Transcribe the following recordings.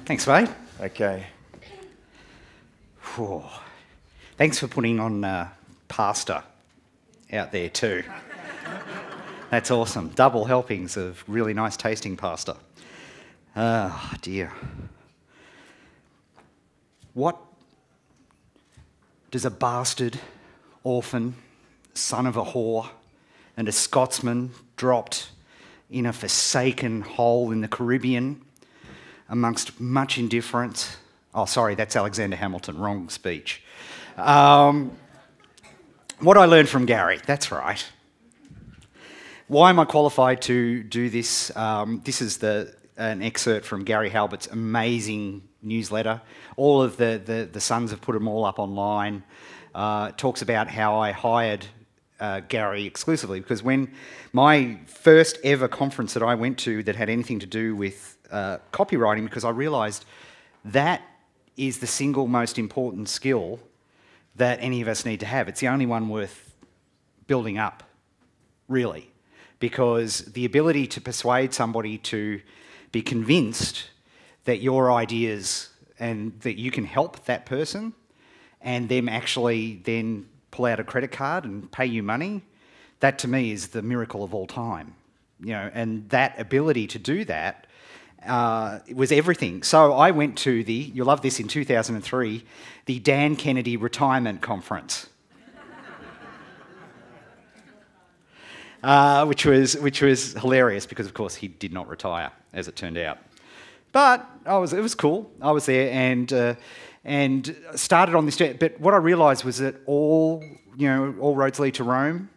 Thanks, mate. Okay. Whew. Thanks for putting on pasta out there too. That's awesome. Double helpings of really nice tasting pasta. Oh, dear. What does a bastard, orphan, son of a whore, and a Scotsman dropped in a forsaken hole in the Caribbean amongst much indifference? Oh, sorry, that's Alexander Hamilton, wrong speech. What I learned from Gary, that's right. Why am I qualified to do this? This is an excerpt from Gary Halbert's amazing newsletter. All of the sons have put them all up online. Talks about how I hired Gary exclusively, because when my first ever conference that I went to that had anything to do with copywriting, because I realised that is the single most important skill that any of us need to have. It's the only one worth building up, really, because the ability to persuade somebody to be convinced that your ideas and that you can help that person and them actually then pull out a credit card and pay you money, that to me is the miracle of all time. You know, and that ability to do that was everything. So I went to you'll love this, in 2003, the Dan Kennedy Retirement Conference. Which was hilarious because, of course, he did not retire, as it turned out. But it was cool. I was there and started on this journey. But what I realised was that all roads lead to Rome.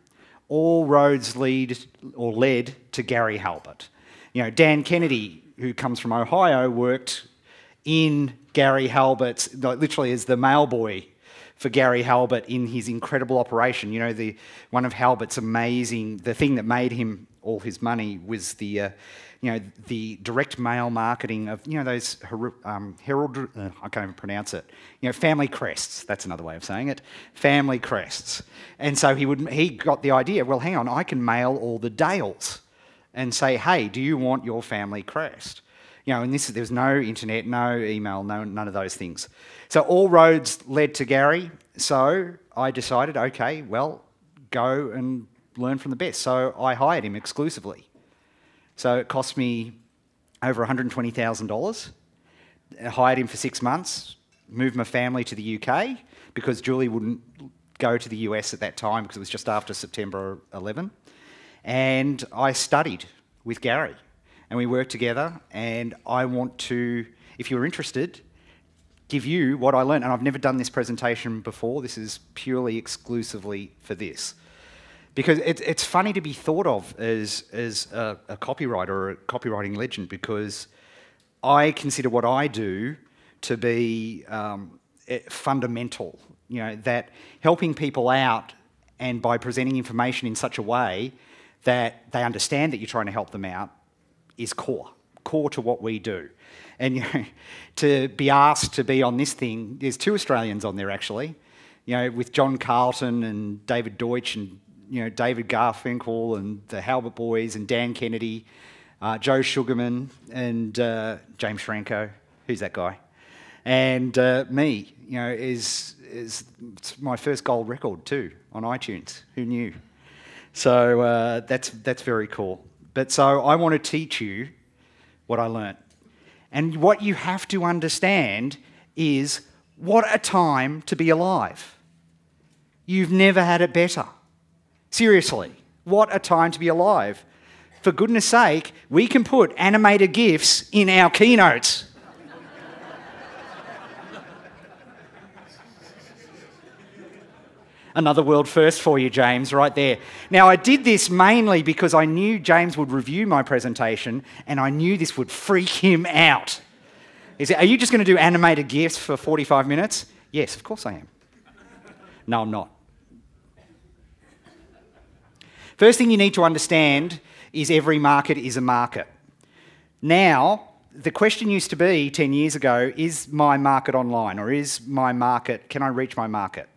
All roads led to Gary Halbert. You know, Dan Kennedy, who comes from Ohio, worked in Gary Halbert's, literally as the mail boy for Gary Halbert in his incredible operation. You know, one of Halbert's amazing, the thing that made him all his money was the direct mail marketing of, those herald, I can't even pronounce it, family crests, that's another way of saying it, family crests. And so he got the idea, well, hang on, I can mail all the Dales and say, hey, do you want your family crest? And there was no internet, no email, none of those things. So all roads led to Gary. So I decided, okay, well, go and learn from the best. So I hired him exclusively. So it cost me over $120,000. I hired him for 6 months, moved my family to the UK because Julie wouldn't go to the US at that time because it was just after September 11. And I studied with Gary. And we worked together, and I want to, if you're interested, give you what I learned. And I've never done this presentation before. This is purely exclusively for this. Because it's funny to be thought of as a copywriter or a copywriting legend, because I consider what I do to be fundamental. That helping people out, and by presenting information in such a way that they understand that you're trying to help them out, is core to what we do. And to be asked to be on this thing, there's 2 Australians on there actually, with John Carlton and David Deutsch and David Garfinkel and the Halbert boys and Dan Kennedy, Joe Sugarman and James Schramko, who's that guy, and me, is it's my first gold record too on iTunes. Who knew? So that's very cool. But so I want to teach you what I learnt. And what you have to understand is what a time to be alive. You've never had it better. Seriously, what a time to be alive. For goodness sake, we can put animated GIFs in our keynotes. Another world first for you, James, right there. Now, I did this mainly because I knew James would review my presentation and I knew this would freak him out. He said, are you just going to do animated GIFs for 45 minutes? Yes, of course I am. No, I'm not. First thing you need to understand is every market is a market. Now, the question used to be 10 years ago, is my market online, or can I reach my market?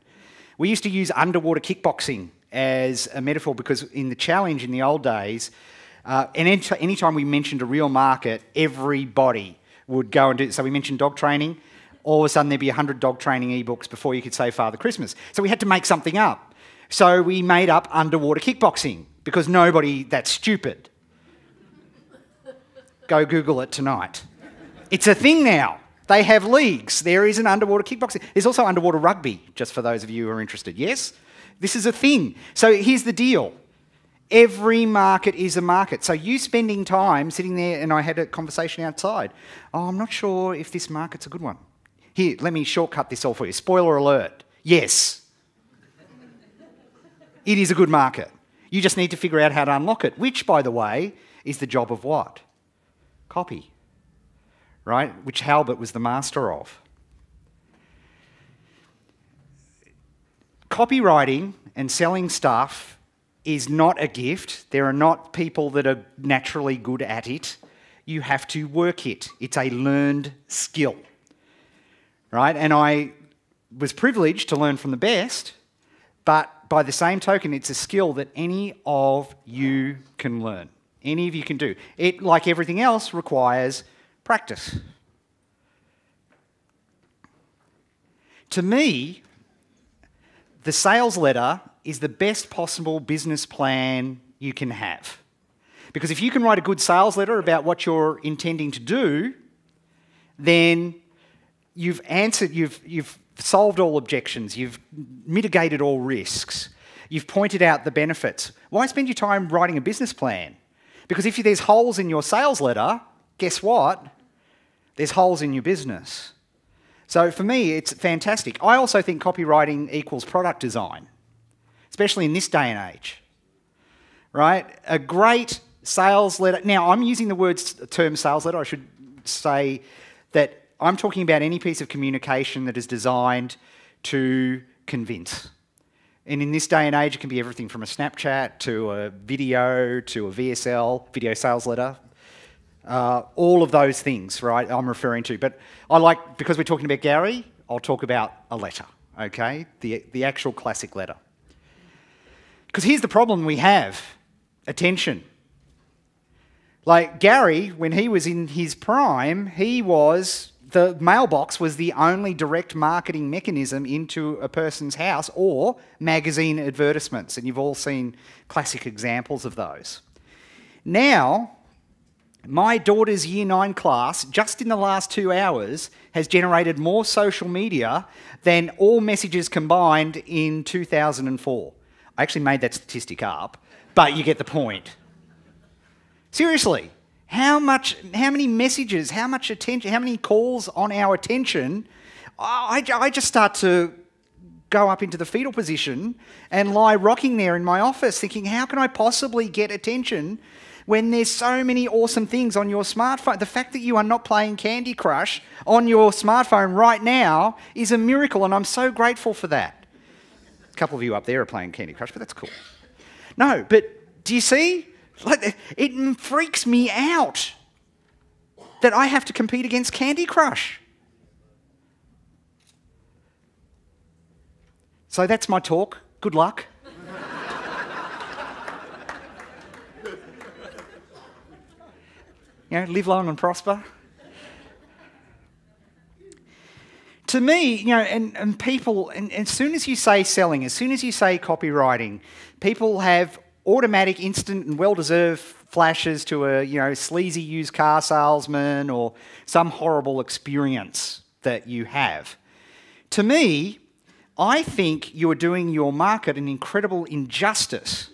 We used to use underwater kickboxing as a metaphor because in the challenge in the old days, and any time we mentioned a real market, everybody would go and do, so we mentioned dog training, all of a sudden there'd be 100 dog training ebooks before you could say Father Christmas. So we had to make something up. So we made up underwater kickboxing, because that's stupid. Go Google it tonight. It's a thing now. They have leagues. There is an underwater kickboxing. There's also underwater rugby, just for those of you who are interested. Yes? This is a thing. So here's the deal. Every market is a market. So you spending time sitting there, and I had a conversation outside. Oh, I'm not sure if this market's a good one. Here, let me shortcut this all for you. Spoiler alert. Yes. It is a good market. You just need to figure out how to unlock it, which, by the way, is the job of what? Copy. Right? Which Halbert was the master of. Copywriting and selling stuff is not a gift. There are not people that are naturally good at it. You have to work it. It's a learned skill. Right? And I was privileged to learn from the best, but by the same token, it's a skill that any of you can learn. Any of you can do. It, like everything else, requires practice. To me, the sales letter is the best possible business plan you can have. Because if you can write a good sales letter about what you're intending to do, then you've solved all objections, you've mitigated all risks, you've pointed out the benefits. Why spend your time writing a business plan? Because if there's holes in your sales letter, guess what? There's holes in your business. So for me, it's fantastic. I also think copywriting equals product design, especially in this day and age. Right? A great sales letter. Now, I'm using the term sales letter. I should say that I'm talking about any piece of communication that is designed to convince. And in this day and age, it can be everything from a Snapchat to a video to a VSL, video sales letter. All of those things, right, I'm referring to. But because we're talking about Gary, I'll talk about a letter, okay? The actual classic letter. Because here's the problem we have. Attention. Like Gary, when he was in his prime, the mailbox was the only direct marketing mechanism into a person's house, or magazine advertisements. And you've all seen classic examples of those. Now, my daughter's Year 9 class, just in the last 2 hours, has generated more social media than all messages combined in 2004. I actually made that statistic up, but you get the point. Seriously, how many messages, how much attention, how many calls on our attention? I just start to go up into the fetal position and lie rocking there in my office thinking, how can I possibly get attention when there's so many awesome things on your smartphone? The fact that you are not playing Candy Crush on your smartphone right now is a miracle, and I'm so grateful for that. A couple of you up there are playing Candy Crush, but that's cool. No, but do you see? Like, it freaks me out that I have to compete against Candy Crush. So that's my talk. Good luck. Live long and prosper. To me, and people, and as soon as you say selling, as soon as you say copywriting, people have automatic, instant, and well-deserved flashes to a sleazy used car salesman or some horrible experience that you have. To me, I think you are doing your market an incredible injustice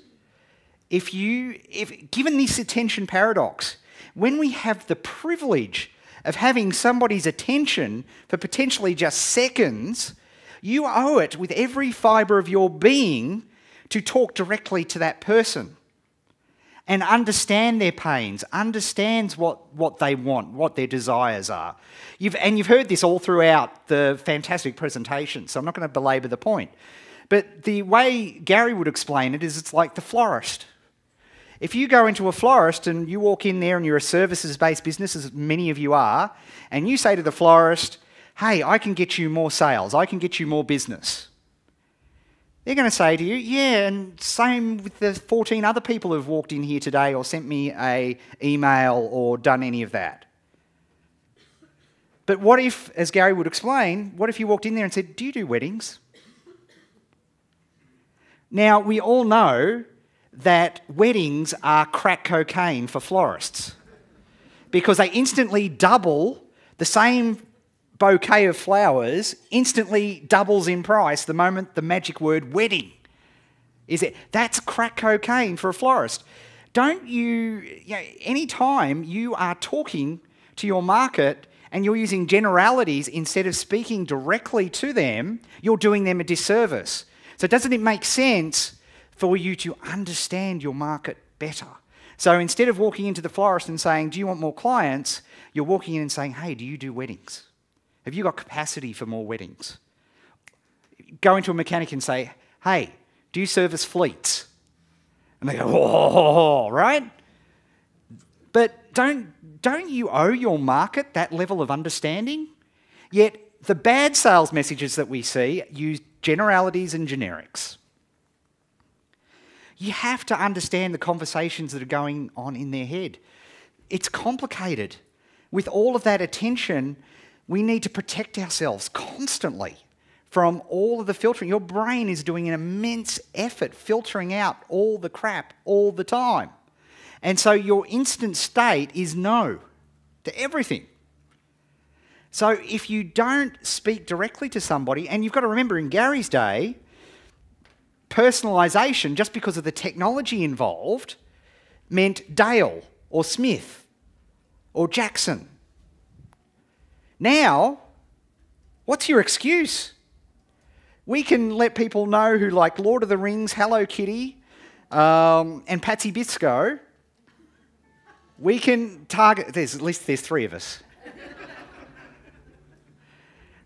if given this attention paradox, when we have the privilege of having somebody's attention for potentially just seconds, you owe it with every fibre of your being to talk directly to that person and understand their pains, understands what they want, what their desires are. You've heard this all throughout the fantastic presentation, so I'm not going to belabor the point. But the way Gary would explain it is it's like the florist. If you go into a florist and you walk in there and you're a services-based business, as many of you are, and you say to the florist, hey, I can get you more sales, I can get you more business. They're going to say to you, yeah, and same with the 14 other people who've walked in here today or sent me an email or done any of that. But what if, as Gary would explain, what if you walked in there and said, do you do weddings? Now, we all know that weddings are crack cocaine for florists because they instantly double the same bouquet of flowers, instantly doubles in price the moment the magic word wedding is it. That's crack cocaine for a florist. Don't you know, any time you are talking to your market and you're using generalities instead of speaking directly to them, you're doing them a disservice. So doesn't it make sense for you to understand your market better? So instead of walking into the florist and saying, do you want more clients? You're walking in and saying, hey, do you do weddings? Have you got capacity for more weddings? Go into a mechanic and say, hey, do you service fleets? And they go, oh, right? But don't you owe your market that level of understanding? Yet the bad sales messages that we see use generalities and generics. You have to understand the conversations that are going on in their head. It's complicated. With all of that attention, we need to protect ourselves constantly from all of the filtering. Your brain is doing an immense effort filtering out all the crap all the time. And so your instant state is no to everything. So if you don't speak directly to somebody, and you've got to remember in Gary's day, personalisation, just because of the technology involved, meant Dale or Smith or Jackson. Now, what's your excuse? We can let people know who like Lord of the Rings, Hello Kitty, and Patsy Bisco. We can target, at least there's three of us.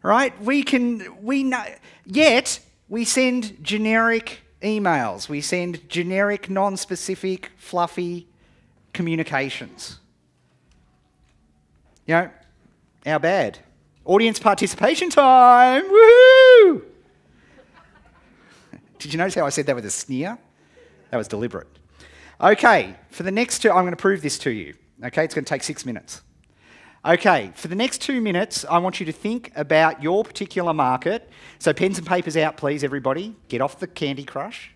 Right? We know, yet we send generic emails. We send generic, non-specific, fluffy communications. You know, how bad? Audience participation time! Woohoo! Did you notice how I said that with a sneer? That was deliberate. Okay, for the next two, I'm going to prove this to you. Okay, it's going to take 6 minutes. Okay, for the next 2 minutes, I want you to think about your particular market. So pens and papers out, please, everybody. Get off the Candy Crush.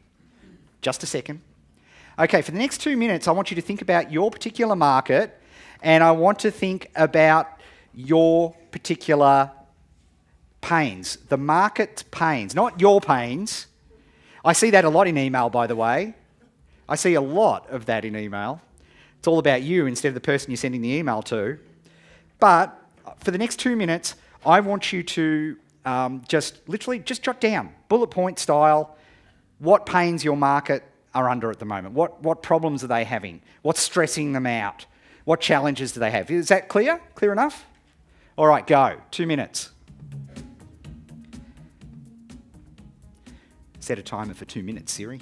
Just a second. Okay, for the next 2 minutes, I want you to think about your particular market, and I want to think about your particular pains. The market's pains, not your pains. I see that a lot in email, by the way. I see a lot of that in email. It's all about you instead of the person you're sending the email to. But for the next 2 minutes, I want you to just jot down, bullet point style, what pains your market are under at the moment. What problems are they having? What's stressing them out? What challenges do they have? Is that clear? Clear enough? All right, go. 2 minutes. Set a timer for 2 minutes, Siri.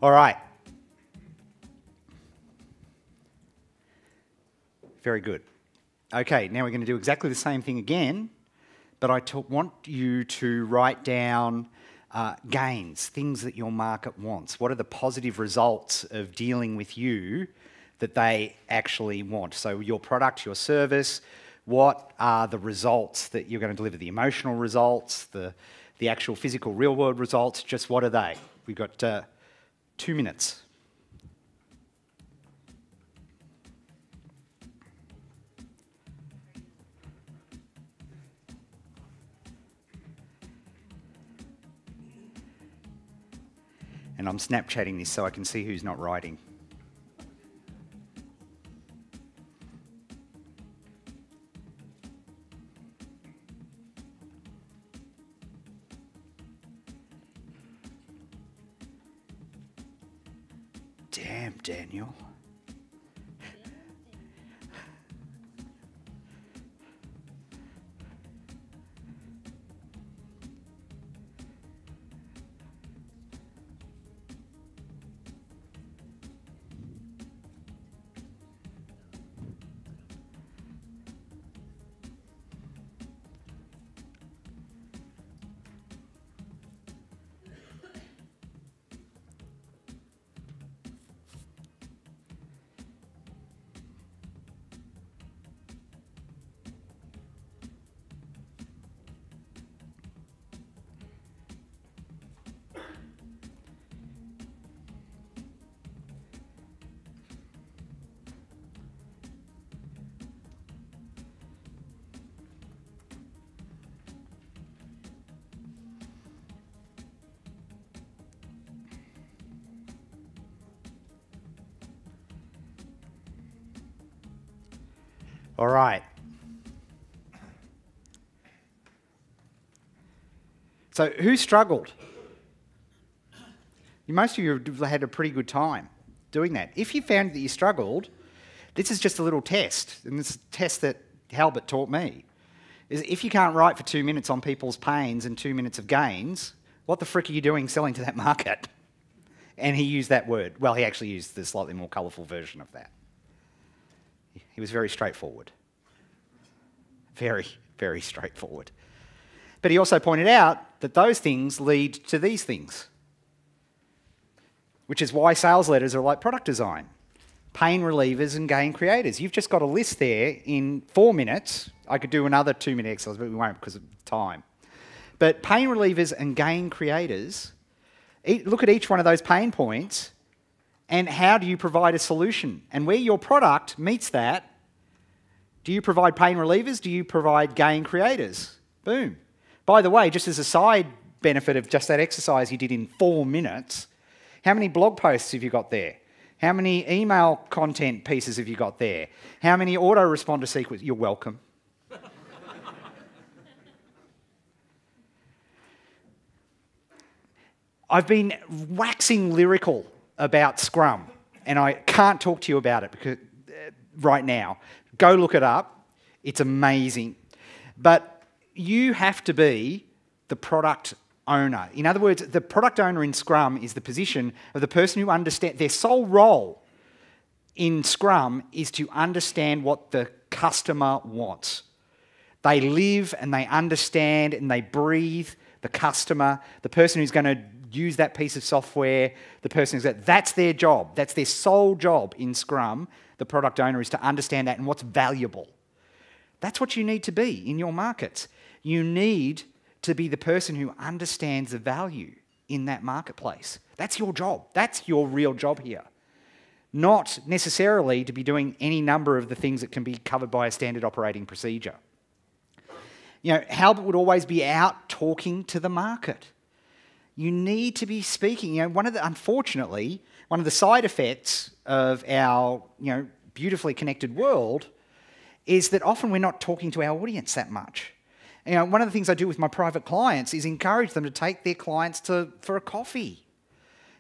All right. Very good. Okay, now we're going to do exactly the same thing again, but I want you to write down gains, things that your market wants. What are the positive results of dealing with you that they actually want? So your product, your service, what are the results that you're going to deliver? The emotional results, the actual physical real-world results, just what are they? We've got 2 minutes. And I'm Snapchatting this so I can see who's not writing. Damn, Daniel. All right. So who struggled? Most of you have had a pretty good time doing that. If you found that you struggled, this is just a little test, and this is a test that Halbert taught me. Is if you can't write for 2 minutes on people's pains and 2 minutes of gains, what the frick are you doing selling to that market? And he used that word. Well, he actually used the slightly more colourful version of that. He was very straightforward. Very, very straightforward. But he also pointed out that those things lead to these things, which is why sales letters are like product design. Pain relievers and gain creators. You've just got a list there in 4 minutes. I could do another 2-minute exercise, but we won't because of time. But pain relievers and gain creators, look at each one of those pain points and how do you provide a solution? And where your product meets that, do you provide pain relievers? Do you provide gain creators? Boom. By the way, just as a side benefit of just that exercise you did in 4 minutes, how many blog posts have you got there? How many email content pieces have you got there? How many autoresponder sequences? You're welcome. I've been waxing lyrical about Scrum, and I can't talk to you about it because, right now. Go look it up. It's amazing. But you have to be the product owner. In other words, the product owner in Scrum is the position of the person who understands, their sole role in Scrum is to understand what the customer wants. They live and they understand and they breathe the customer, the person who's going to use that piece of software, the person who's that's their job. That's their sole job in Scrum. The product owner is to understand that and what's valuable. That's what you need to be in your markets. You need to be the person who understands the value in that marketplace. That's your job. That's your real job here. Not necessarily to be doing any number of the things that can be covered by a standard operating procedure. You know, Halbert would always be out talking to the market. You need to be speaking. You know, unfortunately, one of the side effects of our, beautifully connected world is that often we're not talking to our audience that much. You know, one of the things I do with my private clients is encourage them to take their clients for a coffee.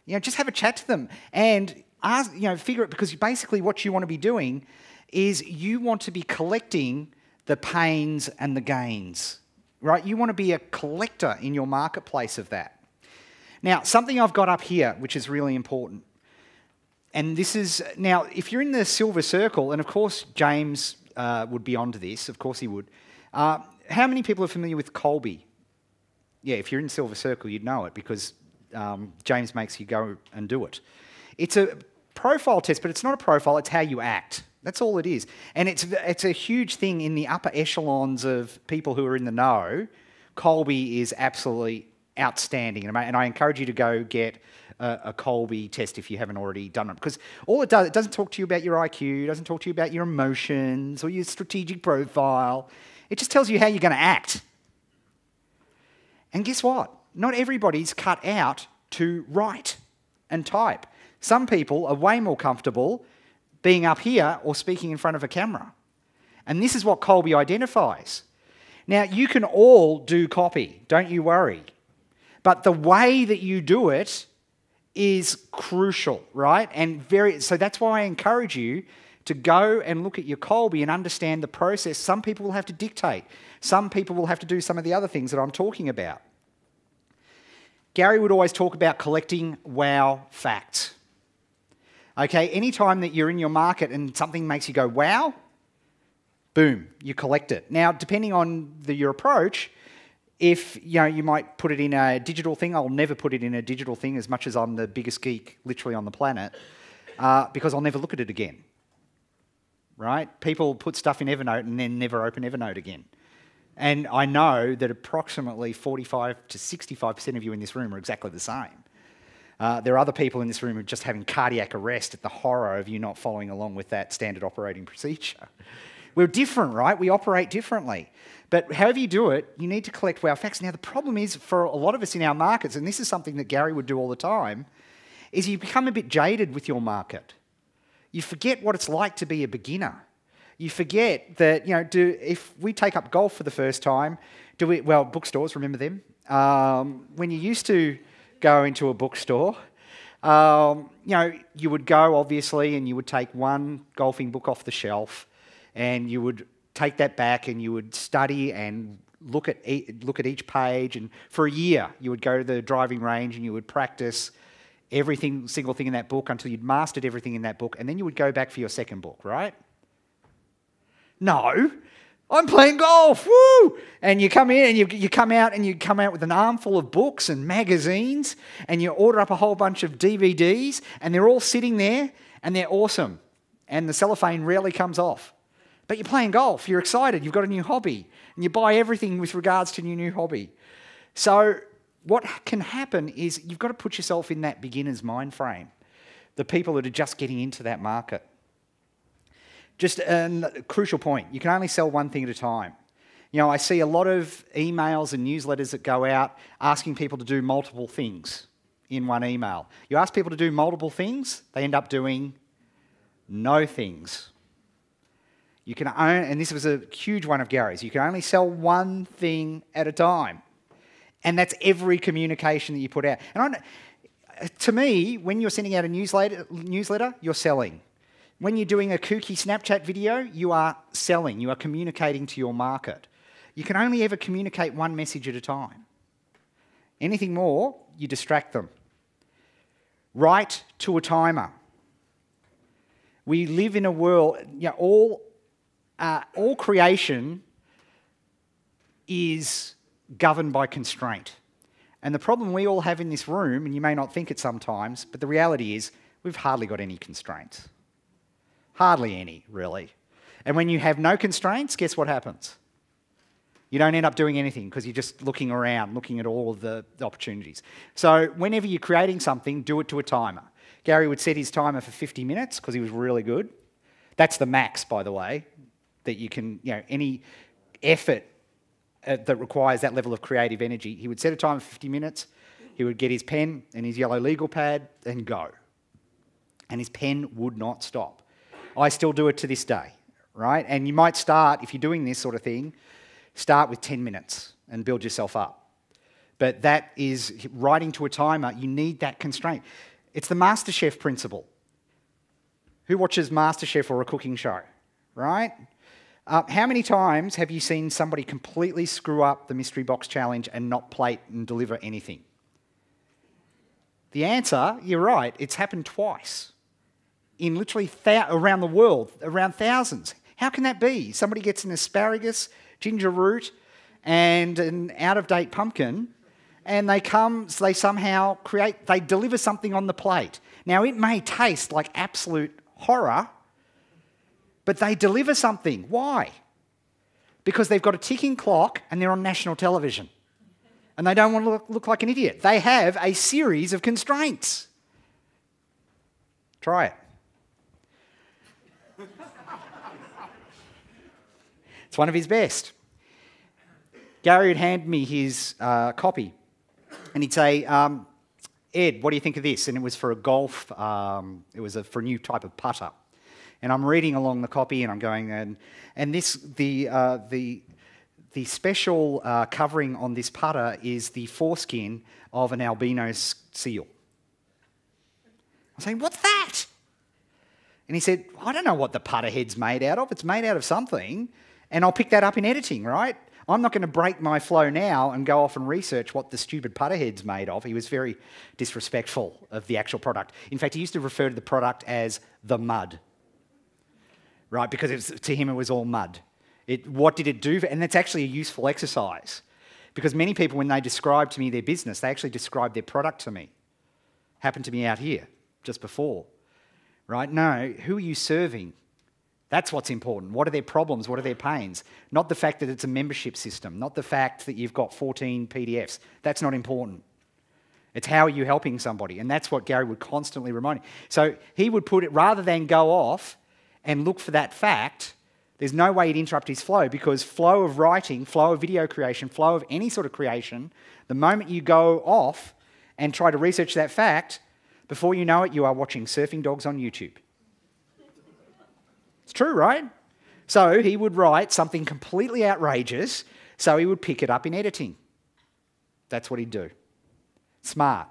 You know, just have a chat to them and ask, figure it, because basically what you want to be doing is you want to be collecting the pains and the gains, right? You want to be a collector in your marketplace of that. Now, something I've got up here, which is really important, and this is, now, if you're in the silver circle, and of course James would be onto this, of course he would. How many people are familiar with KOLBE? Yeah, if you're in silver circle, you'd know it because James makes you go and do it. It's a profile test, but it's not a profile, it's how you act. That's all it is. And it's a huge thing in the upper echelons of people who are in the know. KOLBE is absolutely outstanding. And I encourage you to go get a KOLBE test if you haven't already done it. Because all it does, it doesn't talk to you about your IQ, it doesn't talk to you about your emotions or your strategic profile. It just tells you how you're going to act. And guess what? Not everybody's cut out to write and type. Some people are way more comfortable being up here or speaking in front of a camera. And this is what KOLBE identifies. Now, you can all do copy, don't you worry. But the way that you do it is crucial, right? And so that's why I encourage you to go and look at your KOLBE and understand the process. Some people will have to dictate. Some people will have to do some of the other things that I'm talking about. Gary would always talk about collecting wow facts. Okay, anytime that you're in your market and something makes you go, wow, boom, you collect it. Now, depending on your approach, if you might put it in a digital thing, I'll never put it in a digital thing as much as I'm the biggest geek literally on the planet, because I'll never look at it again, right? People put stuff in Evernote and then never open Evernote again. And I know that approximately 45 to 65% of you in this room are exactly the same. There are other people in this room who are just having cardiac arrest at the horror of you not following along with that standard operating procedure. We're different, right? We operate differently. But however you do it, you need to collect wow facts. Now, the problem is for a lot of us in our markets, and this is something that Gary would do all the time, is you become a bit jaded with your market. You forget what it's like to be a beginner. You forget that, if we take up golf for the first time, well, bookstores, remember them? When you used to go into a bookstore, you would go, obviously, and you would take one golfing book off the shelf, and you would take that back and you would study and look at each page, and for a year you would go to the driving range and you would practice every single thing in that book until you'd mastered everything in that book, and then you would go back for your second book, right? No, I'm playing golf, woo! And you come in and you come out with an armful of books and magazines, and you order up a whole bunch of DVDs, and they're all sitting there and they're awesome, and the cellophane rarely comes off. But you're playing golf, you're excited, you've got a new hobby, and you buy everything with regards to your new hobby. So what can happen is you've got to put yourself in that beginner's mind frame, the people that are just getting into that market. Just a crucial point, you can only sell one thing at a time. I see a lot of emails and newsletters that go out asking people to do multiple things in one email. You ask people to do multiple things, they end up doing no things. You can and this was a huge one of Gary's, you can only sell one thing at a time. And that's every communication that you put out. And to me, when you're sending out a newsletter, you're selling. When you're doing a kooky Snapchat video, you are selling, you are communicating to your market. You can only ever communicate one message at a time. Anything more, you distract them. Write to a timer. We live in a world, all creation is governed by constraint. And the problem we all have in this room, and you may not think it sometimes, but the reality is we've hardly got any constraints. Hardly any, really. And when you have no constraints, guess what happens? You don't end up doing anything because you're just looking around, looking at all of the opportunities. So whenever you're creating something, do it to a timer. Gary would set his timer for 50 minutes because he was really good. That's the max, by the way, that you can, any effort that requires that level of creative energy, he would set a timer for 50 minutes, he would get his pen and his yellow legal pad and go. And his pen would not stop. I still do it to this day, right? And you might start, if you're doing this sort of thing, start with 10 minutes and build yourself up. But that is writing to a timer, you need that constraint. It's the MasterChef principle. Who watches MasterChef or a cooking show, right? How many times have you seen somebody completely screw up the mystery box challenge and not plate and deliver anything? The answer, you're right, it's happened twice. In literally around the world, around thousands. How can that be? Somebody gets an asparagus, ginger root, and an out-of-date pumpkin, and they somehow they deliver something on the plate. Now, it may taste like absolute horror, but they deliver something. Why? Because they've got a ticking clock and they're on national television. And they don't want to look like an idiot. They have a series of constraints. Try it. It's one of his best. Gary would hand me his copy, and he'd say, Ed, what do you think of this? And it was for a golf, it was for a new type of putter. And I'm reading along the copy, and I'm going, and this, the special covering on this putter is the foreskin of an albino seal. I'm saying, what's that? And he said, I don't know what the putter head's made out of. It's made out of something, and I'll pick that up in editing, right? I'm not going to break my flow now and go off and research what the stupid putter head's made of. He was very disrespectful of the actual product. In fact, he used to refer to the product as the mud, right? Because to him it was all mud. What did it do? And that's actually a useful exercise. Because many people, when they describe to me their business, they actually describe their product to me. Happened to me out here just before. Right? No, who are you serving? That's what's important. What are their problems? What are their pains? Not the fact that it's a membership system. Not the fact that you've got 14 PDFs. That's not important. It's how are you helping somebody? And that's what Gary would constantly remind me. So he would put it, rather than go off and look for that fact, there's no way he'd interrupt his flow, because flow of writing, flow of video creation, flow of any sort of creation, the moment you go off and try to research that fact, before you know it, you are watching surfing dogs on YouTube. It's true, right? So he would write something completely outrageous, so he would pick it up in editing. That's what he'd do. Smart.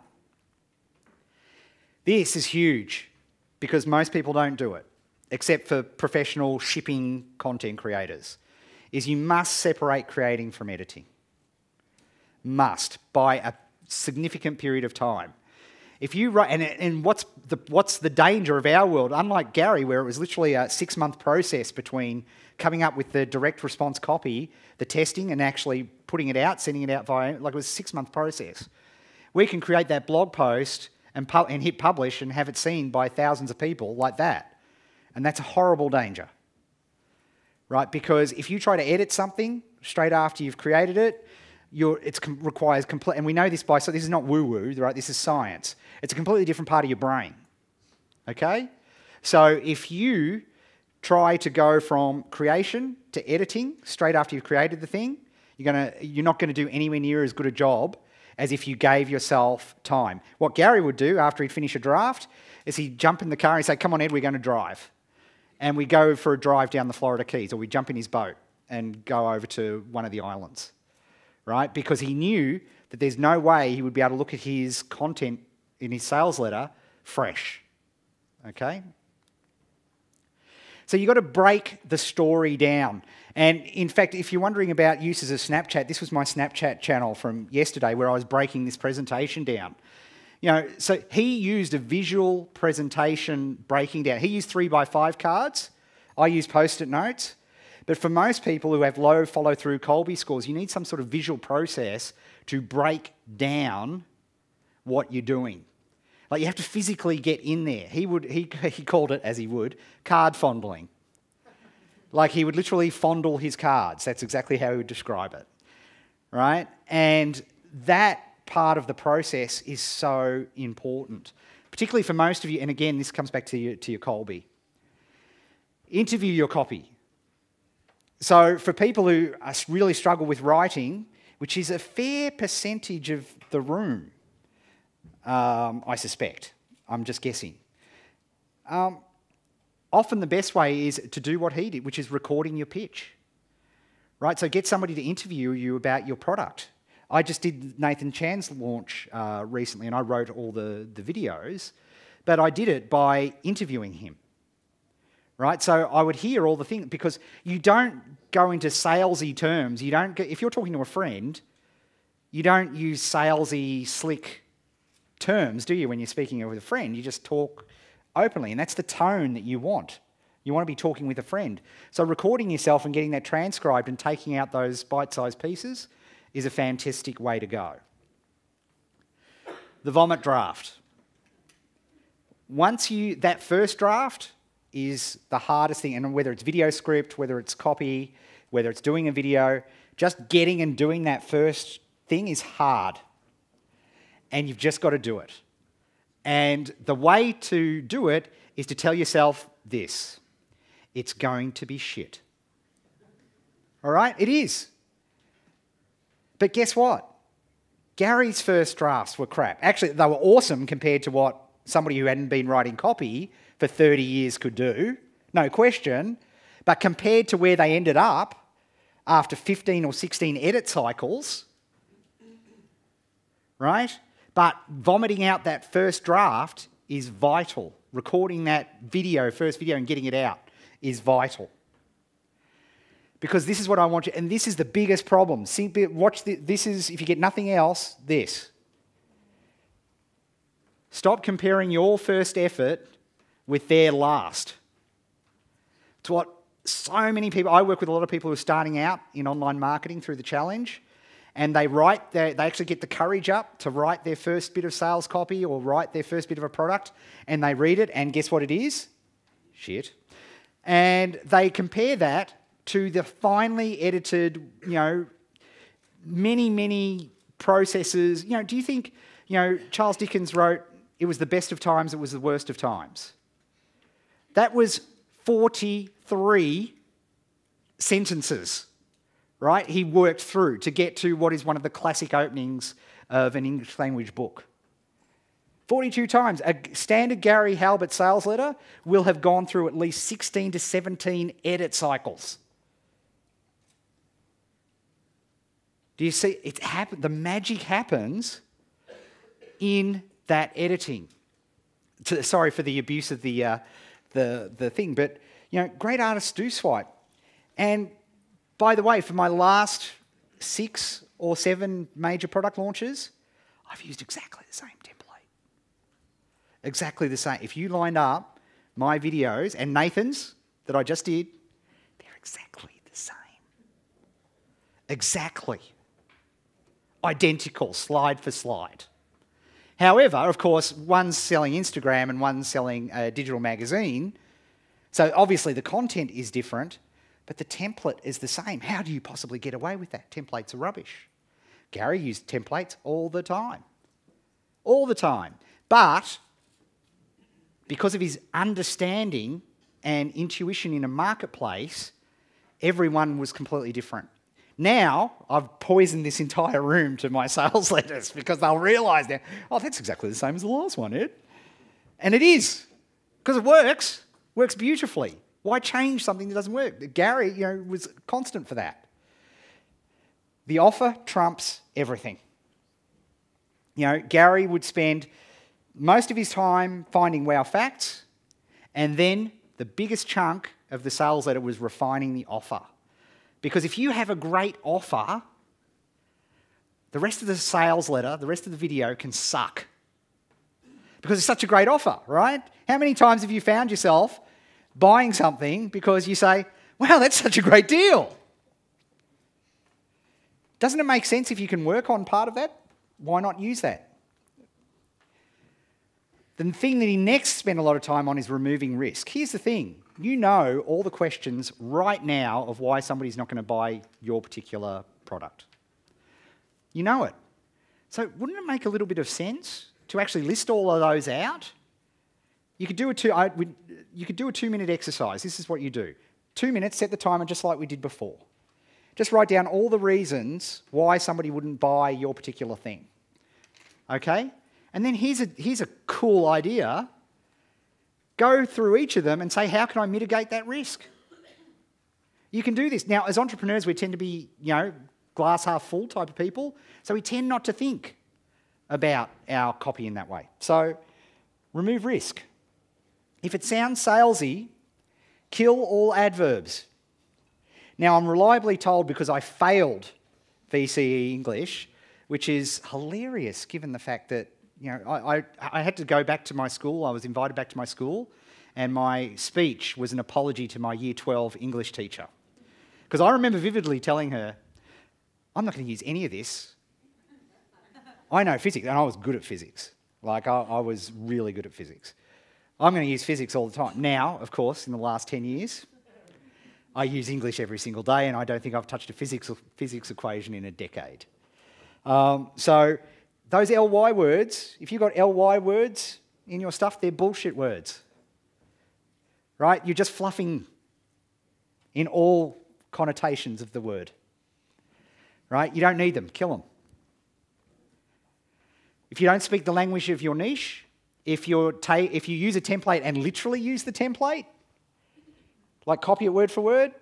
This is huge, because most people don't do it, except for professional shipping content creators, is you must separate creating from editing. Must, by a significant period of time. If you write, and what's the danger of our world? Unlike Gary, where it was literally a 6-month process between coming up with the direct response copy, the testing, and actually putting it out, sending it out via, like it was a 6-month process. We can create that blog post and hit publish and have it seen by thousands of people like that. And that's a horrible danger, right? Because if you try to edit something straight after you've created it, it requires complete, and we know this so this is not woo-woo, right? This is science. It's a completely different part of your brain, okay? So if you try to go from creation to editing straight after you've created the thing, you're not going to do anywhere near as good a job as if you gave yourself time. What Gary would do after he'd finish a draft is he'd jump in the car and he'd say, come on, Ed, we're going to drive. And we go for a drive down the Florida Keys, or we jump in his boat and go over to one of the islands. Right? Because he knew that there's no way he would be able to look at his content in his sales letter fresh. Okay? So you've got to break the story down. And in fact, if you're wondering about uses of Snapchat, this was my Snapchat channel from yesterday where I was breaking this presentation down. You know, so he used a visual presentation breaking down. He used 3x5 cards. I used Post-it notes. But for most people who have low follow-through KOLBE scores, you need some sort of visual process to break down what you're doing. Like, you have to physically get in there. He called it, as he would, card fondling. Like, he would literally fondle his cards. That's exactly how he would describe it, right? And that part of the process is so important, particularly for most of you. And again, this comes back to your KOLBE. Interview your copy. So for people who really struggle with writing, which is a fair percentage of the room, I suspect, I'm just guessing, often the best way is to do what he did, which is recording your pitch. Right? So get somebody to interview you about your product. I just did Nathan Chan's launch recently, and I wrote all the videos, but I did it by interviewing him. Right? So I would hear all the things, because you don't go into salesy terms. If you're talking to a friend, you don't use salesy, slick terms, do you, when you're speaking with a friend? You just talk openly, and that's the tone that you want. You want to be talking with a friend. So recording yourself and getting that transcribed and taking out those bite-sized pieces is a fantastic way to go. The vomit draft. That first draft is the hardest thing, and whether it's video script, whether it's copy, whether it's doing a video, just getting and doing that first thing is hard. And you've just got to do it. And the way to do it is to tell yourself this: it's going to be shit. All right? It is. But guess what? Gary's first drafts were crap. Actually, they were awesome compared to what somebody who hadn't been writing copy for 30 years could do. No question. But compared to where they ended up after 15 or 16 edit cycles, right? But vomiting out that first draft is vital. Recording that video, first video, and getting it out is vital. Because this is what I want you, and this is the biggest problem. Simply watch this is, if you get nothing else, this. Stop comparing your first effort with their last. It's what so many people, I work with a lot of people who are starting out in online marketing through the challenge, and they actually get the courage up to write their first bit of sales copy or write their first bit of a product, and they read it, and guess what it is? Shit. And they compare that to the finely edited, many, many processes. Do you think, Charles Dickens wrote, "It was the best of times, it was the worst of times"? That was 43 sentences, right? He worked through to get to what is one of the classic openings of an English language book. 42 times. A standard Gary Halbert sales letter will have gone through at least 16 to 17 edit cycles. Do you see? The magic happens in that editing. Sorry for the abuse of the thing, but great artists do swipe. And by the way, for my last 6 or 7 major product launches, I've used exactly the same template. Exactly the same. If you lined up my videos and Nathan's that I just did, they're exactly the same. Exactly. Identical, slide for slide. However, of course, one's selling Instagram and one's selling a digital magazine, so obviously the content is different, but the template is the same. How do you possibly get away with that? Templates are rubbish. Gary used templates all the time. All the time. But because of his understanding and intuition in a marketplace, everyone was completely different. Now, I've poisoned this entire room to my sales letters because they'll realise now, oh, that's exactly the same as the last one, Ed. And it is, because it works beautifully. Why change something that doesn't work? Gary, was constant for that. The offer trumps everything. Gary would spend most of his time finding wow facts, and then the biggest chunk of the sales letter was refining the offer. Because if you have a great offer, the rest of the sales letter, the rest of the video can suck. Because it's such a great offer, right? How many times have you found yourself buying something because you say, wow, that's such a great deal? Doesn't it make sense if you can work on part of that? Why not use that? The thing that he next spent a lot of time on is removing risk. Here's the thing. You know all the questions right now of why somebody's not going to buy your particular product. You know it. So wouldn't it make a little bit of sense to actually list all of those out? You could do a 2-minute exercise. This is what you do. 2 minutes, set the timer just like we did before. Just write down all the reasons why somebody wouldn't buy your particular thing. Okay? And then here's a cool idea. Go through each of them and say, how can I mitigate that risk? You can do this. Now, as entrepreneurs, we tend to be, glass half full type of people, so we tend not to think about our copy in that way. So, remove risk. If it sounds salesy, kill all adverbs. Now, I'm reliably told because I failed VCE English, which is hilarious given the fact that, I had to go back to my school. I was invited back to my school, and my speech was an apology to my Year 12 English teacher. Because I remember vividly telling her, I'm not going to use any of this. I know physics, and I was good at physics. Like, I was really good at physics. I'm going to use physics all the time. Now, of course, in the last 10 years, I use English every single day, and I don't think I've touched a physics equation in a decade. So those LY words, if you've got LY words in your stuff, they're bullshit words. Right? You're just fluffing in all connotations of the word. Right? You don't need them. Kill them. If you don't speak the language of your niche, if you use a template and literally use the template, like copy it word for word,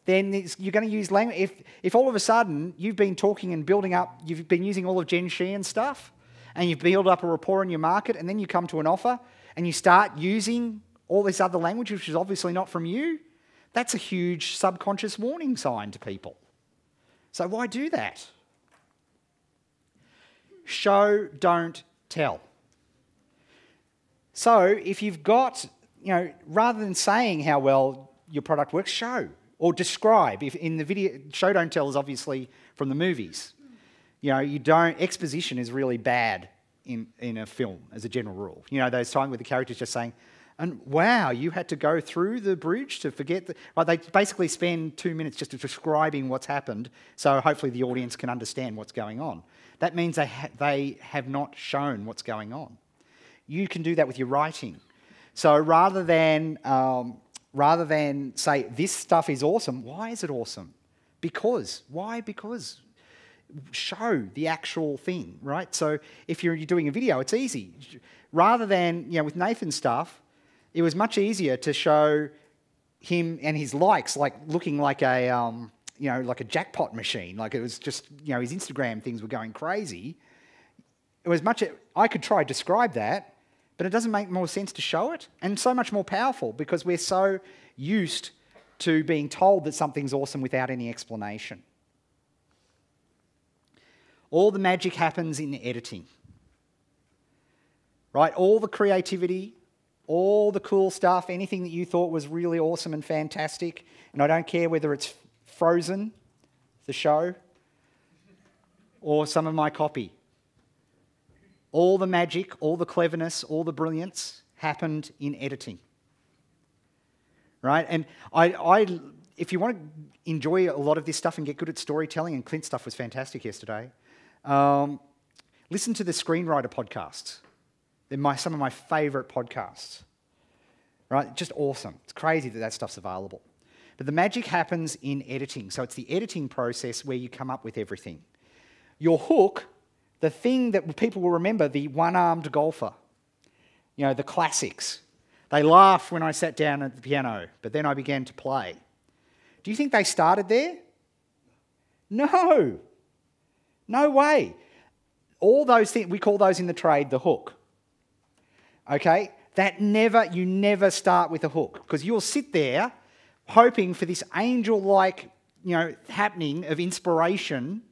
then you're going to use language. If all of a sudden you've been talking and building up, you've been using all of Jen Sheehan's stuff, and you've built up a rapport in your market, and then you come to an offer, and you start using all this other language, which is obviously not from you, that's a huge subconscious warning sign to people. So why do that? Show, don't tell. So if you've got, rather than saying how well your product works, show or describe. If in the video, show, don't tell is obviously from the movies. Exposition is really bad in a film as a general rule. Those times where the character's just saying, and wow, you had to go through the bridge to forget that. Right, they basically spend 2 minutes just describing what's happened, so hopefully the audience can understand what's going on. That means they have not shown what's going on. You can do that with your writing. So rather than say, this stuff is awesome, why is it awesome? Because. Why? Because. Show the actual thing, right? So if you're doing a video, it's easy. Rather than, with Nathan's stuff, it was much easier to show him and his likes, like looking like a, like a jackpot machine. Like it was just, his Instagram things were going crazy. It was I could try to describe that, but it doesn't make more sense to show it, and so much more powerful because we're so used to being told that something's awesome without any explanation. All the magic happens in editing, right? All the creativity, all the cool stuff, anything that you thought was really awesome and fantastic, and I don't care whether it's Frozen, the show, or some of my copy. All the magic, all the cleverness, all the brilliance happened in editing. Right? And if you want to enjoy a lot of this stuff and get good at storytelling, and Clint's stuff was fantastic yesterday, listen to the screenwriter podcasts. They're some of my favourite podcasts. Right? Just awesome. It's crazy that stuff's available. But the magic happens in editing. So it's the editing process where you come up with everything. Your hook, the thing that people will remember, the one-armed golfer, the classics. They laughed when I sat down at the piano, but then I began to play. Do you think they started there? No. No way. All those things, we call those in the trade the hook. Okay? You never start with a hook, because you'll sit there hoping for this angel-like, happening of inspiration,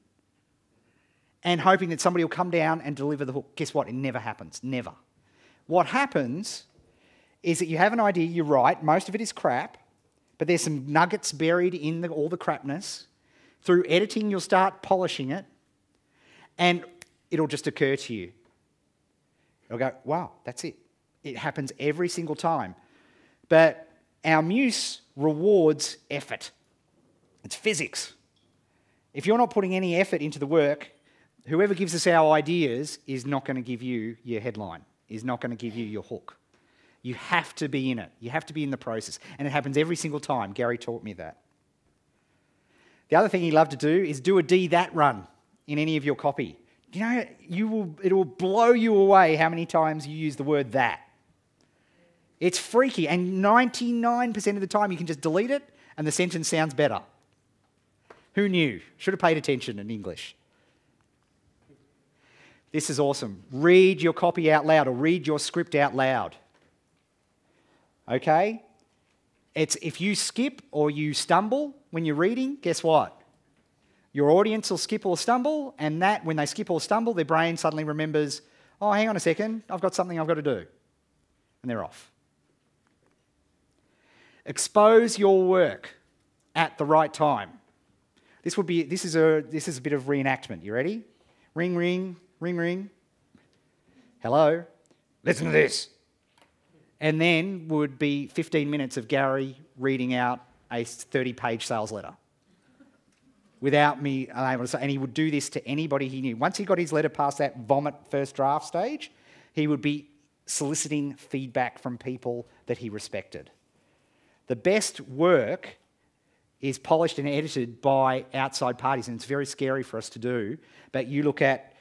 and hoping that somebody will come down and deliver the hook. Guess what? It never happens. Never. What happens is that you have an idea, you write, most of it is crap, but there's some nuggets buried in all the crapness. Through editing, you'll start polishing it, and it'll just occur to you. You'll go, wow, that's it. It happens every single time. But our muse rewards effort. It's physics. If you're not putting any effort into the work, whoever gives us our ideas is not going to give you your headline, is not going to give you your hook. You have to be in it. You have to be in the process. And it happens every single time. Gary taught me that. The other thing he loved to do is do a that run in any of your copy. It will blow you away how many times you use the word that. It's freaky, and 99% of the time you can just delete it and the sentence sounds better. Who knew? Should have paid attention in English. This is awesome. Read your copy out loud, or read your script out loud. Okay? If you skip or you stumble when you're reading, guess what? Your audience will skip or stumble, and when they skip or stumble, their brain suddenly remembers, Oh, hang on a second, I've got something I've got to do. And they're off. Expose your work at the right time. This is a bit of reenactment. You ready? Ring, ring, ring, ring. Hello? Listen to this. And then would be 15 minutes of Gary reading out a 30-page sales letter without me able to say. And he would do this to anybody he knew. Once he got his letter past that vomit first draft stage, he would be soliciting feedback from people that he respected. The best work is polished and edited by outside parties, and it's very scary for us to do. But you look at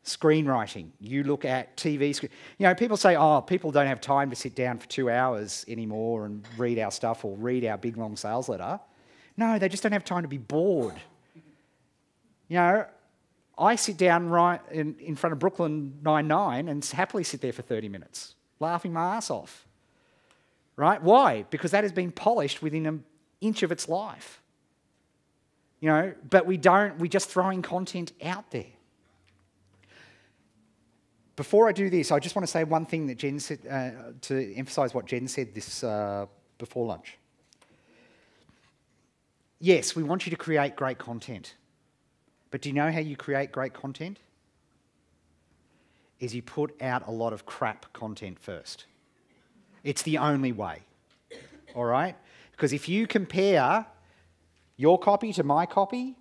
screenwriting, you look at TV screen. You know, people say, oh, people don't have time to sit down for 2 hours anymore and read our stuff or read our big long sales letter. No, they just don't have time to be bored. You know, I sit down right in front of Brooklyn Nine-Nine and happily sit there for 30 minutes, laughing my ass off. Right? Why? Because that has been polished within an inch of its life. You know, but we're just throwing content out there. Before I do this, I just want to say one thing that Jen said, to emphasise what Jen said this before lunch. Yes, we want you to create great content. But do you know how you create great content? Is you put out a lot of crap content first. It's the only way, all right? Because if you compare your copy to my copy,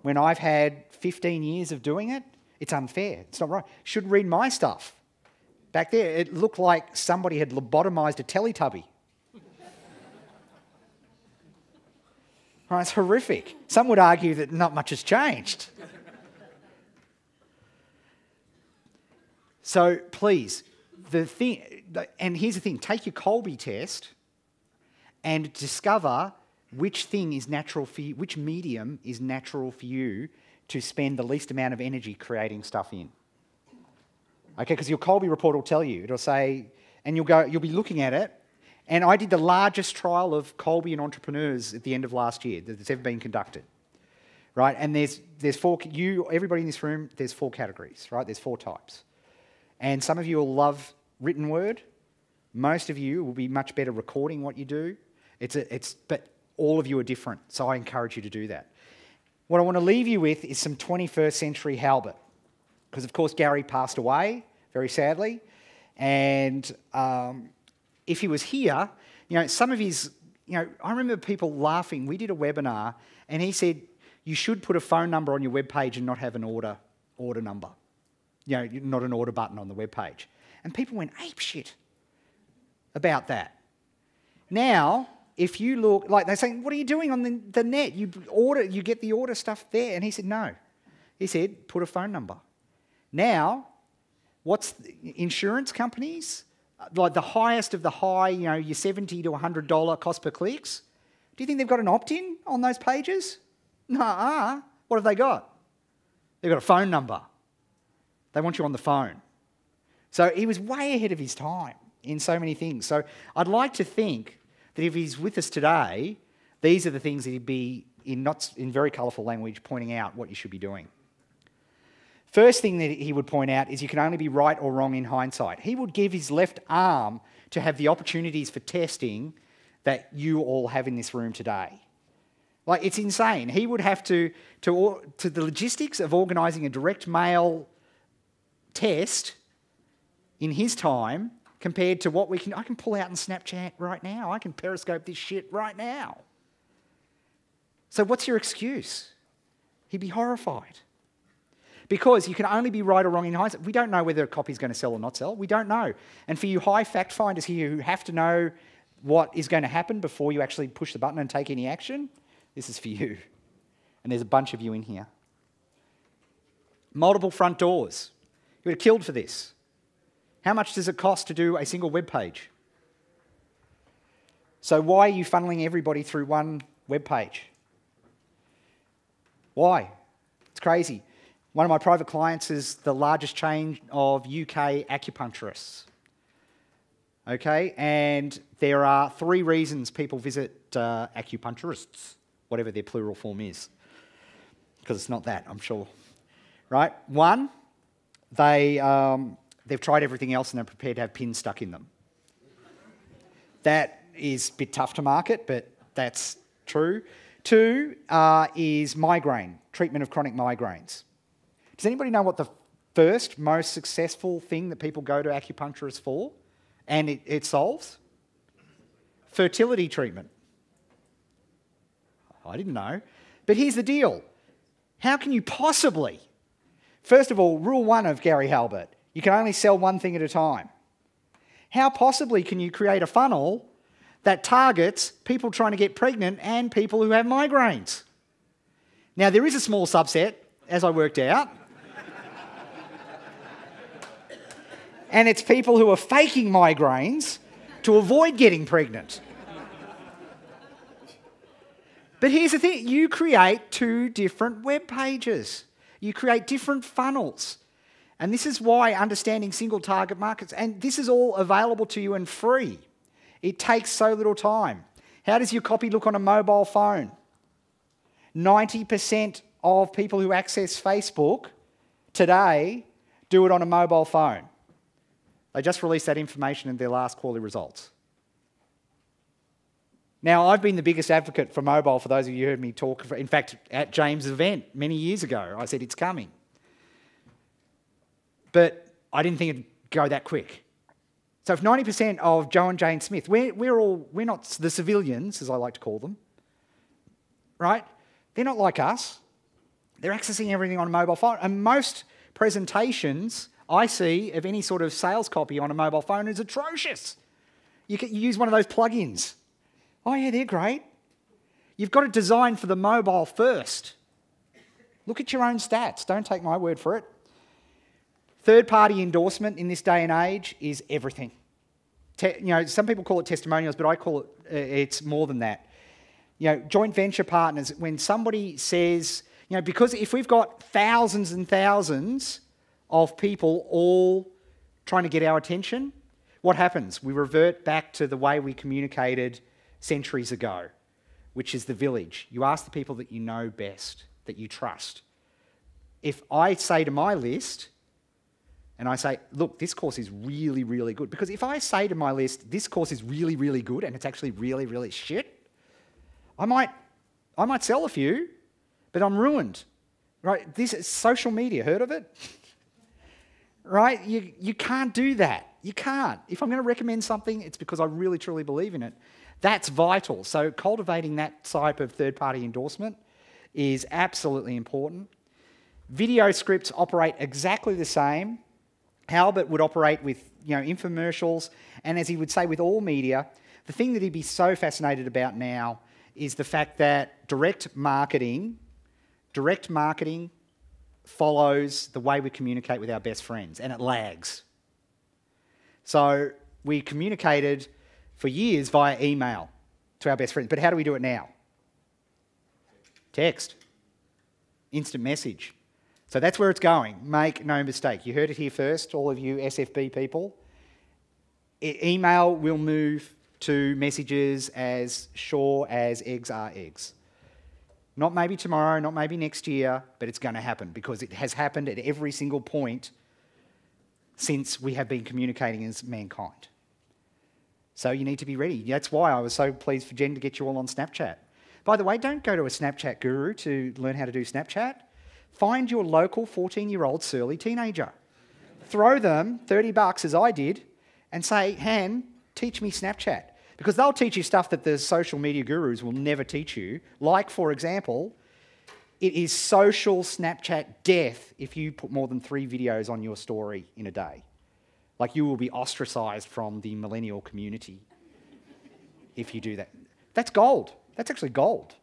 when I've had 15 years of doing it, it's unfair. It's not right. You should read my stuff. Back there, it looked like somebody had lobotomized a Teletubby. Right, it's horrific. Some would argue that not much has changed. So please, and here's the thing, take your KOLBE test and discover which thing is natural for you, which medium is natural for you to spend the least amount of energy creating stuff in. Okay, because your KOLBE report will tell you. It'll say, and you'll be looking at it, and I did the largest trial of KOLBE and entrepreneurs at the end of last year that's ever been conducted. Right, and there's everybody in this room, there's 4 categories, right? There's 4 types. And some of you will love written word. Most of you will be much better recording what you do. But all of you are different, so I encourage you to do that. What I want to leave you with is some 21st century Halbert. Because, of course, Gary passed away, very sadly. And if he was here, you know, some of his, you know, I remember people laughing. We did a webinar, and he said, you should put a phone number on your webpage and not have an order number. You know, not an order button on the webpage. And people went apeshit about that. Now, if you look, like they're saying, what are you doing on the net? You get the order stuff there. And he said, no. He said, put a phone number. Now, insurance companies, like the highest of the high, you know, your $70 to $100 cost per clicks, do you think they've got an opt-in on those pages? Nuh-uh. What have they got? They've got a phone number. They want you on the phone. So he was way ahead of his time in so many things. So I'd like to think that if he's with us today, these are the things that he'd be, in very colourful language, pointing out what you should be doing. First thing that he would point out is you can only be right or wrong in hindsight. He would give his left arm to have the opportunities for testing that you all have in this room today. Like, it's insane. He would have to the logistics of organising a direct mail test in his time compared to what I can pull out in Snapchat right now. I can Periscope this shit right now. So what's your excuse? He'd be horrified. Because you can only be right or wrong in hindsight. We don't know whether a copy's going to sell or not sell. We don't know. And for you high fact finders here who have to know what is going to happen before you actually push the button and take any action, this is for you. And there's a bunch of you in here. Multiple front doors. You would have killed for this. How much does it cost to do a single web page? So why are you funneling everybody through one web page? Why? It's crazy. One of my private clients is the largest chain of UK acupuncturists. Okay, and there are 3 reasons people visit acupuncturists, whatever their plural form is, because it's not that, I'm sure. Right? 1, they they've tried everything else and they're prepared to have pins stuck in them. That is a bit tough to market, but that's true. 2 is migraine, treatment of chronic migraines. Does anybody know what the first most successful thing that people go to acupuncturists for and it solves? Fertility treatment. I didn't know. But here's the deal. How can you possibly... First of all, rule 1 of Gary Halbert, you can only sell one thing at a time. How possibly can you create a funnel that targets people trying to get pregnant and people who have migraines? Now, there is a small subset, as I worked out. And it's people who are faking migraines to avoid getting pregnant. But here's the thing, you create 2 different web pages. You create different funnels. And this is why understanding single target markets, and this is all available to you and free. It takes so little time. How does your copy look on a mobile phone? 90% of people who access Facebook today do it on a mobile phone. They just released that information in their last quarterly results. Now, I've been the biggest advocate for mobile, for those of you who heard me talk, in fact, at James' event many years ago, I said it's coming. But I didn't think it'd go that quick. So if 90% of Joe and Jane Smith, we're not the civilians, as I like to call them, right? They're not like us. They're accessing everything on a mobile phone. And most presentations I see of any sort of sales copy on a mobile phone is atrocious. You use one of those plugins. Oh yeah, they're great. You've got to design for the mobile first. Look at your own stats. Don't take my word for it. Third-party endorsement in this day and age is everything. Some people call it testimonials, but I call it, it's more than that. Joint venture partners, when somebody says, because if we've got thousands and thousands of people all trying to get our attention, what happens? We revert back to the way we communicated centuries ago, which is the village. You ask the people that you know best, that you trust. If I say to my list, and I say, look, this course is really, really good, because if I say to my list, this course is really, really good, and it's actually really, really shit, I might sell a few, but I'm ruined. Right? This is social media. Heard of it? Right? You can't do that. You can't. If I'm going to recommend something, it's because I really, truly believe in it. That's vital. So cultivating that type of third-party endorsement is absolutely important. Video scripts operate exactly the same. Halbert would operate with infomercials, and as he would say with all media, the thing that he'd be so fascinated about now is the fact that direct marketing follows the way we communicate with our best friends, and it lags. So we communicated for years via email to our best friends, but how do we do it now? Text. Instant message. So that's where it's going. Make no mistake. You heard it here first, all of you SFB people. Email will move to messages as sure as eggs are eggs. Not maybe tomorrow, not maybe next year, but it's going to happen because it has happened at every single point since we have been communicating as mankind. So you need to be ready. That's why I was so pleased for Jen to get you all on Snapchat. By the way, don't go to a Snapchat guru to learn how to do Snapchat. Find your local 14-year-old surly teenager. Throw them $30 as I did and say, Han, teach me Snapchat. Because they'll teach you stuff that the social media gurus will never teach you. Like, for example, it is social Snapchat death if you put more than 3 videos on your story in a day. Like, you will be ostracized from the millennial community if you do that. That's gold. That's actually gold.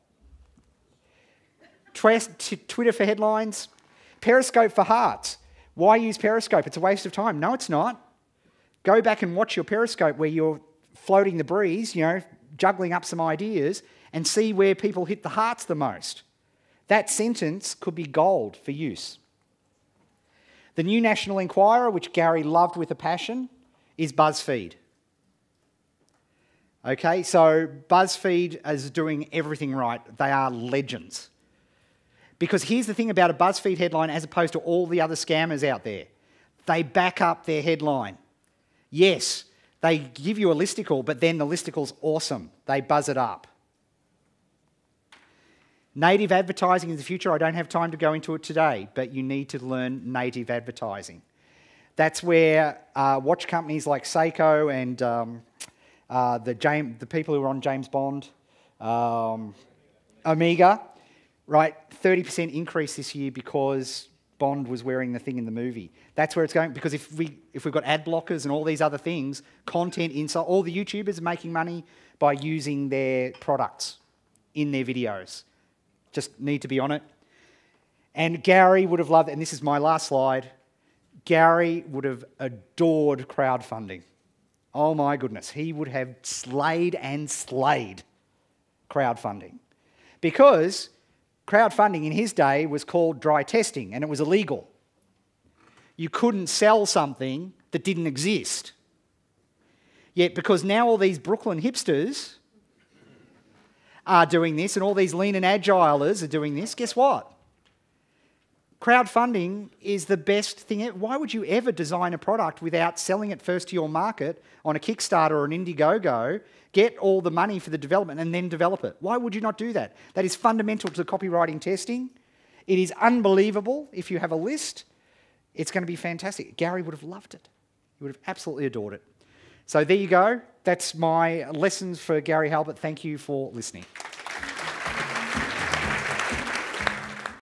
Twitter for headlines. Periscope for hearts. Why use Periscope? It's a waste of time. No, it's not. Go back and watch your Periscope where you're floating the breeze, juggling up some ideas, and see where people hit the hearts the most. That sentence could be gold for use. The new National Enquirer, which Gary loved with a passion, is BuzzFeed. Okay, so BuzzFeed is doing everything right. They are legends. Because here's the thing about a BuzzFeed headline as opposed to all the other scammers out there. They back up their headline. Yes, they give you a listicle, but then the listicle's awesome. They buzz it up. Native advertising in the future, I don't have time to go into it today, but you need to learn native advertising. That's where watch companies like Seiko and the people who are on James Bond, Omega, right, 30% increase this year because Bond was wearing the thing in the movie. That's where it's going, because if we've got ad blockers and all these other things, content inside, all the YouTubers are making money by using their products in their videos. Just need to be on it. And Gary would have loved, and this is my last slide, Gary would have adored crowdfunding. Oh my goodness, he would have slayed crowdfunding. Because crowdfunding in his day was called dry testing, and it was illegal. You couldn't sell something that didn't exist. Yet because now all these Brooklyn hipsters are doing this, and all these lean and agilers are doing this, guess what? Crowdfunding is the best thing. Why would you ever design a product without selling it first to your market on a Kickstarter or an Indiegogo, get all the money for the development and then develop it? Why would you not do that? That is fundamental to copywriting testing. It is unbelievable. If you have a list, it's going to be fantastic. Gary would have loved it. He would have absolutely adored it. So there you go. That's my lessons for Gary Halbert. Thank you for listening.